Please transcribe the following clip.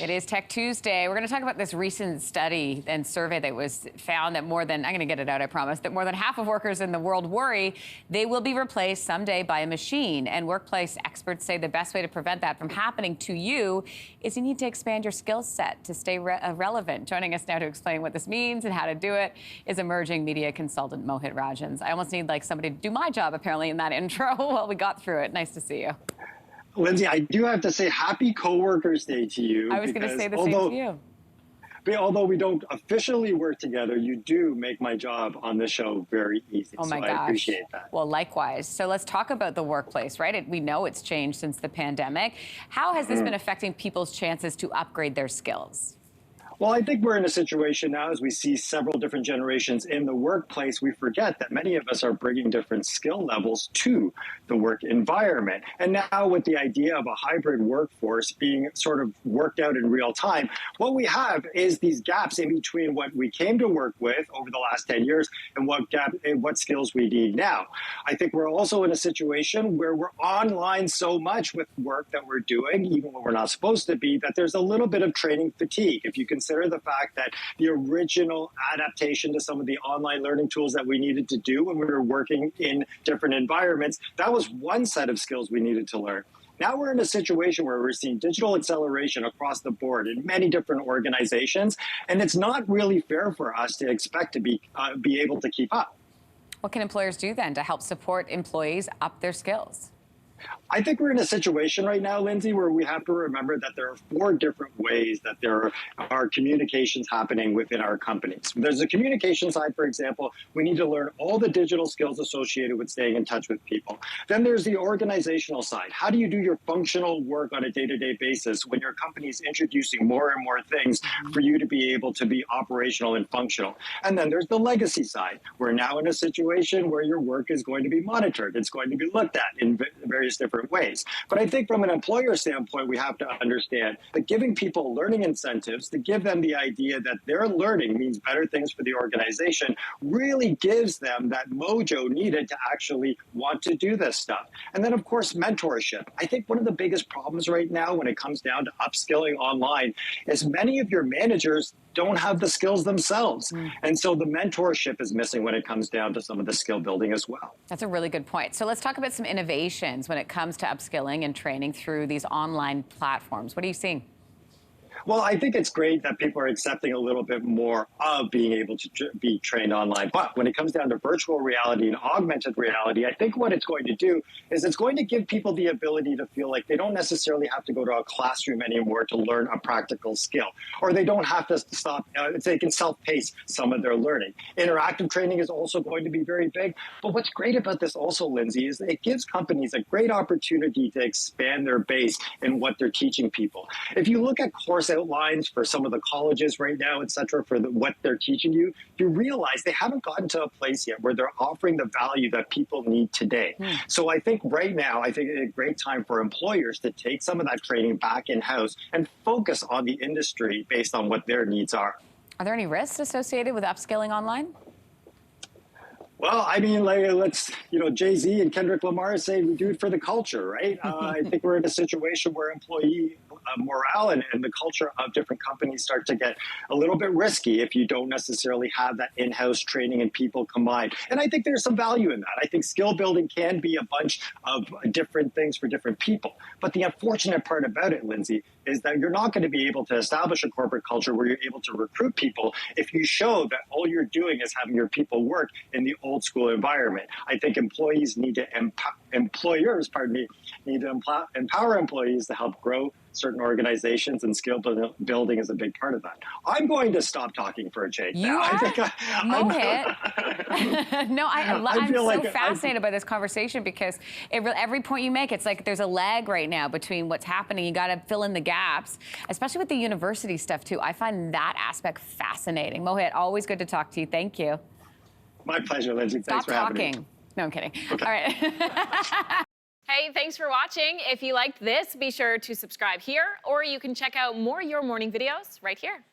It is Tech Tuesday. We're going to talk about this recent study and survey that was found that more than, I'm going to get it out, I promise, that more than half of workers in the world worry they will be replaced someday by a machine. And workplace experts say the best way to prevent that from happening to you is you need to expand your skill set to stay relevant. Joining us now to explain what this means and how to do it is emerging media consultant Mohit Rajans. I almost need like somebody to do my job apparently in that intro while we got through it. Nice to see you. Lindsey, I do have to say happy Co-workers Day to you. I was going to say the same to you. Although we don't officially work together, you do make my job on this show very easy. Oh my gosh. I appreciate that. Well, likewise. So let's talk about the workplace, right? We know it's changed since the pandemic. How has this been affecting people's chances to upgrade their skills? Well, I think we're in a situation now as we see several different generations in the workplace. We forget that many of us are bringing different skill levels to the work environment. And now with the idea of a hybrid workforce being sort of worked out in real time, what we have is these gaps in between what we came to work with over the last 10 years and what skills we need now. I think we're also in a situation where we're online so much with work that we're doing, even when we're not supposed to be, that there's a little bit of training fatigue. If you consider the fact that the original adaptation to some of the online learning tools that we needed to do when we were working in different environments, that was one set of skills we needed to learn. Now we're in a situation where we're seeing digital acceleration across the board in many different organizations, and it's not really fair for us to expect to be able to keep up. What can employers do then to help support employees up their skills? I think we're in a situation right now, Lindsey, where we have to remember that there are 4 different ways that there are communications happening within our companies. There's the communication side, for example. We need to learn all the digital skills associated with staying in touch with people. Then there's the organizational side. How do you do your functional work on a day-to-day basis when your company is introducing more and more things for you to be able to be operational and functional? And then there's the legacy side. We're now in a situation where your work is going to be monitored. It's going to be looked at in various different ways. But I think from an employer standpoint, we have to understand that giving people learning incentives to give them the idea that their learning means better things for the organization really gives them that mojo needed to actually want to do this stuff. And then, of course, mentorship. I think one of the biggest problems right now when it comes down to upskilling online is many of your managers don't have the skills themselves. And so the mentorship is missing when it comes down to some of the skill building as well. That's a really good point. So let's talk about some innovations when it comes to upskilling and training through these online platforms. What are you seeing? Well, I think it's great that people are accepting a little bit more of being able to be trained online. But when it comes down to virtual reality and augmented reality, I think what it's going to do is it's going to give people the ability to feel like they don't necessarily have to go to a classroom anymore to learn a practical skill, or they don't have to stop, they can self-pace some of their learning. Interactive training is also going to be very big. But what's great about this also, Lindsey, is it gives companies a great opportunity to expand their base in what they're teaching people. If you look at course outlines for some of the colleges right now, et cetera, for what they're teaching you, you realize they haven't gotten to a place yet where they're offering the value that people need today. So I think right now, I think it's a great time for employers to take some of that training back in-house and focus on the industry based on what their needs are. Are there any risks associated with upskilling online? Well, I mean, like, Jay-Z and Kendrick Lamar say we do it for the culture, right? I think we're in a situation where employee morale and the culture of different companies start to get a little bit risky if you don't necessarily have that in-house training and people combined. And I think there's some value in that. I think skill building can be a bunch of different things for different people. But the unfortunate part about it, Lindsey, is that you're not going to be able to establish a corporate culture where you're able to recruit people if you show that all you're doing is having your people work in the old school environment. I think employers need to empower employees to help grow certain organizations, and skill building is a big part of that. I'm going to stop talking for a change now. Mohit. No, I'm so fascinated by this conversation because every point you make, it's like there's a lag right now between what's happening. You got to fill in the gaps, especially with the university stuff too. I find that aspect fascinating. Mohit, always good to talk to you. Thank you. My pleasure, Lindsey. Thanks for having me. Stop talking. No, I'm kidding. Okay. All right. Hey, thanks for watching. If you liked this, be sure to subscribe here, or you can check out more Your Morning videos right here.